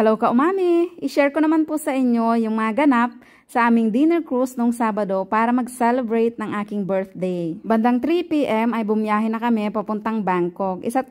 Hello ka umami! I-share ko naman po sa inyo yung mga ganap sa aming dinner cruise nung Sabado para mag-celebrate ng aking birthday. Bandang 3 PM ay bumiyahe na kami papuntang Bangkok. 1.5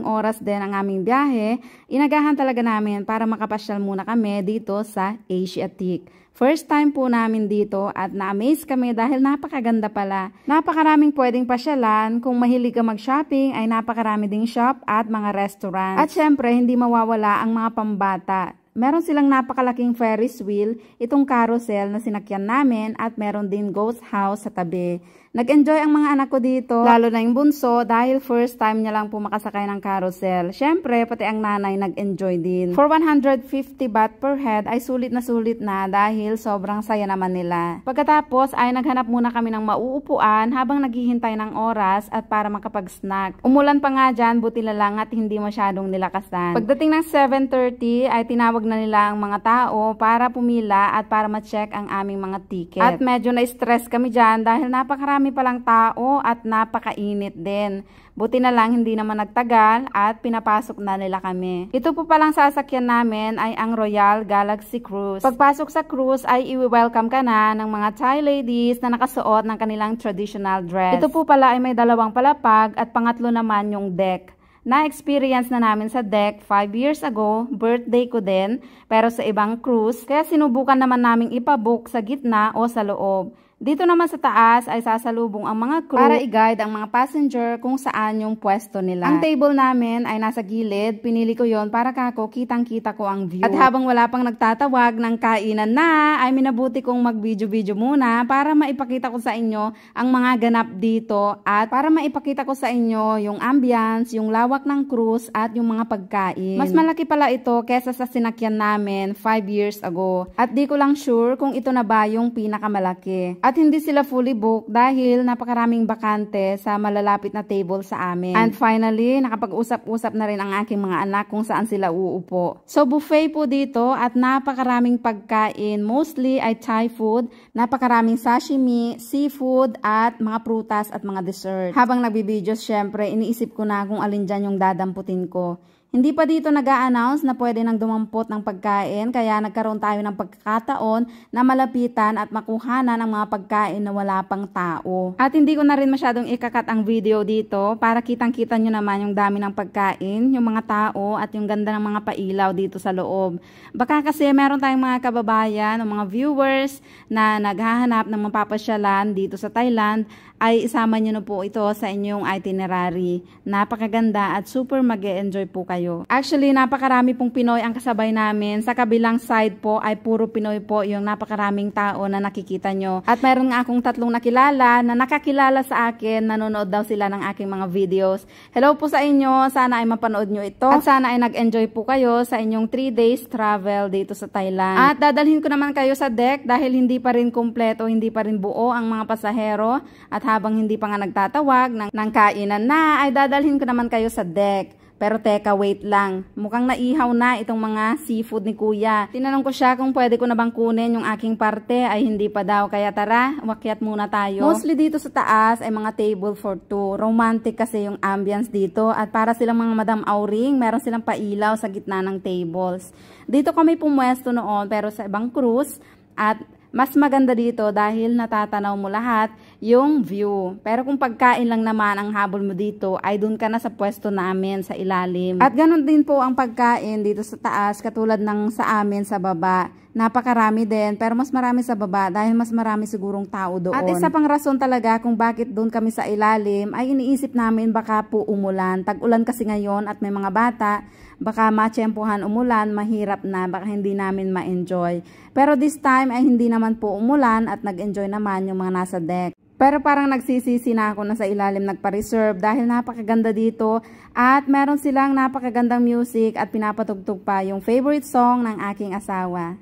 oras din ang aming biyahe. Inagahan talaga namin para makapasyal muna kami dito sa Asiatique. First time po namin dito at na-amaze kami dahil napakaganda pala. Napakaraming pwedeng pasyalan. Kung mahilig ka mag-shopping ay napakarami ding shop at mga restaurant. At syempre hindi mawawala ang mga pambata. Meron silang napakalaking Ferris wheel, itong carousel na sinakyan namin at meron din ghost house sa tabi. Nag-enjoy ang mga anak ko dito, lalo na yung bunso dahil first time niya lang po makasakay ng carousel. Syempre, pati ang nanay nag-enjoy din. For 150 baht per head ay sulit na dahil sobrang saya naman nila. Pagkatapos ay naghanap muna kami ng mauupuan habang naghihintay ng oras at para makapag-snack. Umulan pa nga dyan, buti na lang at hindi masyadong nilakasan. Pagdating ng 7:30 ay tinawag na nila ang mga tao para pumila at para ma-check ang aming mga ticket. At medyo na-stress kami dyan dahil napakarami palang tao at napakainit din. Buti na lang hindi naman nagtagal at pinapasok na nila kami. Ito po palang sasakyan namin ay ang Royal Galaxy Cruise. Pagpasok sa cruise ay i-welcome ka na ng mga Thai ladies na nakasuot ng kanilang traditional dress. Ito po pala ay may 2 palapag at pangatlo naman yung deck. Na-experience na namin sa deck 5 years ago, birthday ko din, pero sa ibang cruise, kaya sinubukan naman naming ipabook sa gitna o sa loob. Dito naman sa taas ay sasalubong ang mga crew para i-guide ang mga passenger kung saan yung pwesto nila. Ang table namin ay nasa gilid, pinili ko yon para kako kitang-kita ko ang view. At habang wala pang nagtatawag ng kainan na, ay minabuti kong mag-video-video muna para maipakita ko sa inyo ang mga ganap dito at para maipakita ko sa inyo yung ambience, yung lawak ng cruise at yung mga pagkain. Mas malaki pala ito kesa sa sinakyan namin 5 years ago. At di ko lang sure kung ito na ba yung pinakamalaki. At hindi sila fully booked dahil napakaraming bakante sa malalapit na table sa amin. And finally, nakapag-usap-usap na rin ang aking mga anak kung saan sila uupo. So buffet po dito at napakaraming pagkain. Mostly ay Thai food, napakaraming sashimi, seafood at mga prutas at mga dessert. Habang nagbibideo, syempre, iniisip ko na kung alin dyan yung dadamputin ko. Hindi pa dito nag-a-announce na pwede nang dumampot ng pagkain kaya nagkaroon tayo ng pagkakataon na malapitan at makuhanan ang mga pagkain na wala pang tao. At hindi ko na rin masyadong ikakat ang video dito para kitang-kita nyo naman yung dami ng pagkain, yung mga tao at yung ganda ng mga pailaw dito sa loob. Baka kasi meron tayong mga kababayan o mga viewers na naghahanap ng mapapasyalan dito sa Thailand ay isama nyo na po ito sa inyong itinerary. Napakaganda at super mag-e-enjoy po kayo. Actually, napakarami pong Pinoy ang kasabay namin. Sa kabilang side po ay puro Pinoy po yung napakaraming tao na nakikita nyo. At mayroon nga akong 3 nakilala na nakakilala sa akin. Nanonood daw sila ng aking mga videos. Hello po sa inyo. Sana ay mapanood nyo ito. At sana ay nag-enjoy po kayo sa inyong 3 days travel dito sa Thailand. At dadalhin ko naman kayo sa deck dahil hindi pa rin kumpleto, hindi pa rin buo ang mga pasahero. At habang hindi pa nga nagtatawag ng kainan na, ay dadalhin ko naman kayo sa deck. Pero teka, wait lang. Mukhang naihaw na itong mga seafood ni Kuya. Tinanong ko siya kung pwede ko na bang kunin yung aking parte, ay hindi pa daw. Kaya tara, umakyat muna tayo. Mostly dito sa taas ay mga table for 2. Romantic kasi yung ambience dito. At para silang mga Madam Auring, meron silang pailaw sa gitna ng tables. Dito kami pumwesto noon pero sa ibang cruise. At mas maganda dito dahil natatanaw mo lahat yung view. Pero kung pagkain lang naman ang habol mo dito, ay dun ka na sa pwesto namin sa ilalim. At ganun din po ang pagkain dito sa taas, katulad ng sa amin sa baba. Napakarami din, pero mas marami sa baba dahil mas marami sigurong tao doon. At isa pang rason talaga kung bakit doon kami sa ilalim ay iniisip namin baka po umulan. Tag-ulan kasi ngayon at may mga bata, baka matsyempohan umulan, mahirap na, baka hindi namin ma-enjoy. Pero this time ay hindi naman po umulan at nag-enjoy naman yung mga nasa deck. Pero parang nagsisisi na ako na sa ilalim nagpa-reserve dahil napakaganda dito at meron silang napakagandang music at pinapatugtog pa yung favorite song ng aking asawa.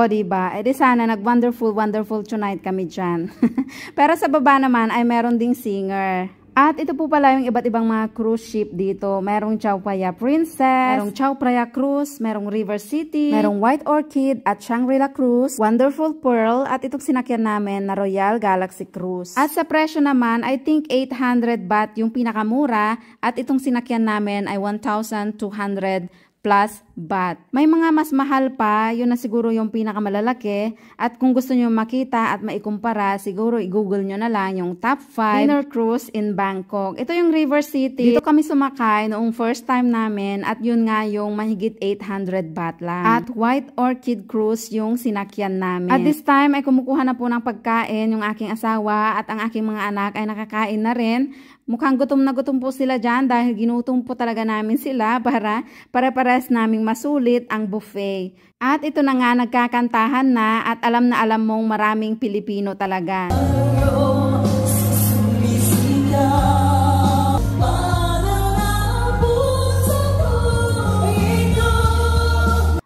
O, diba? E di sana nag-wonderful tonight kami dyan. Pero sa baba naman ay meron ding singer. At ito po pala yung iba't ibang mga cruise ship dito. Merong Chao Phraya Princess, merong Chao Phraya Cruise, merong River City, merong White Orchid at Shangri-La Cruise, Wonderful Pearl, at itong sinakyan namin na Royal Galaxy Cruise. At sa presyo naman, I think 800 baht yung pinakamura at itong sinakyan namin ay 1,200 plus baht. May mga mas mahal pa, yun na siguro yung pinakamalalaki. At kung gusto nyo makita at maikumpara, siguro i-google nyo na lang yung top 5 dinner cruise in Bangkok. Ito yung River City. Dito kami sumakay noong first time namin at yun nga yung mahigit 800 baht lang. At White Orchid Cruise yung sinakyan namin. At this time ay kumukuha na po ng pagkain yung aking asawa at ang aking mga anak ay nakakain na rin. Mukhang gutom na gutom po sila dyan dahil ginutom po talaga namin sila para pare-pares naming masulit ang buffet. At ito na nga, nagkakantahan na at alam na alam mong maraming Pilipino talaga.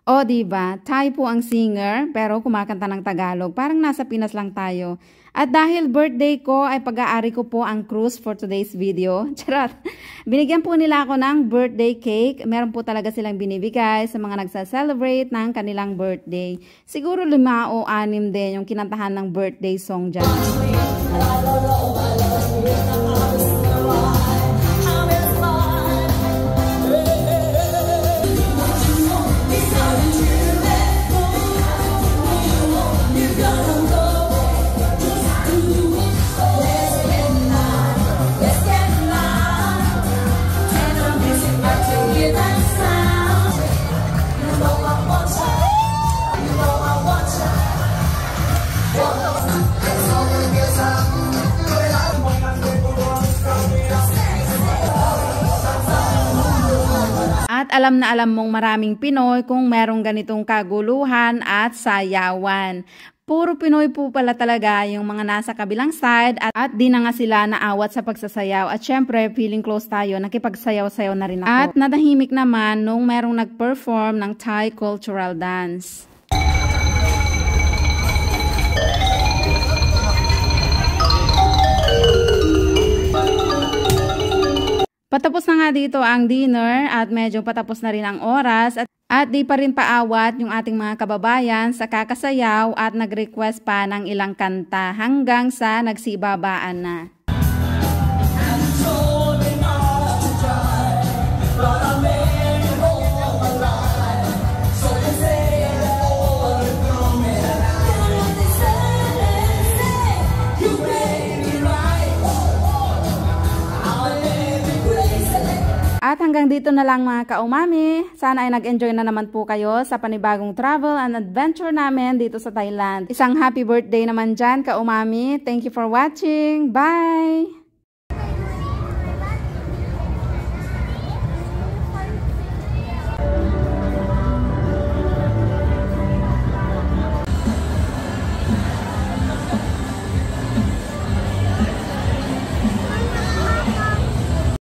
O, diba? Tayo po ang singer pero kumakanta ng Tagalog. Parang nasa Pinas lang tayo. At dahil birthday ko ay pag-aari ko po ang cruise for today's video. Charot! Binigyan po nila ako ng birthday cake. Meron po talaga silang binibigay sa mga nagsa-celebrate ng kanilang birthday. Siguro 5 o 6 din yung kinantahan ng birthday song dyan. At alam na alam mong maraming Pinoy kung merong ganitong kaguluhan at sayawan. Puro Pinoy po pala talaga yung mga nasa kabilang side at di na nga sila naawat sa pagsasayaw. At syempre, feeling close tayo, nakipagsayaw-sayaw na rin ako. At natahimik naman nung merong nag-perform ng Thai cultural dance. Patapos na nga dito ang dinner at medyo patapos na rin ang oras at di pa rin paawat yung ating mga kababayan sa kakasayaw at nag-request pa ng ilang kanta hanggang sa nagsibabaan na. At hanggang dito na lang mga kaumami. Sana ay nag-enjoy na naman po kayo sa panibagong travel and adventure namin dito sa Thailand. Isang happy birthday naman dyan kaumami. Thank you for watching. Bye!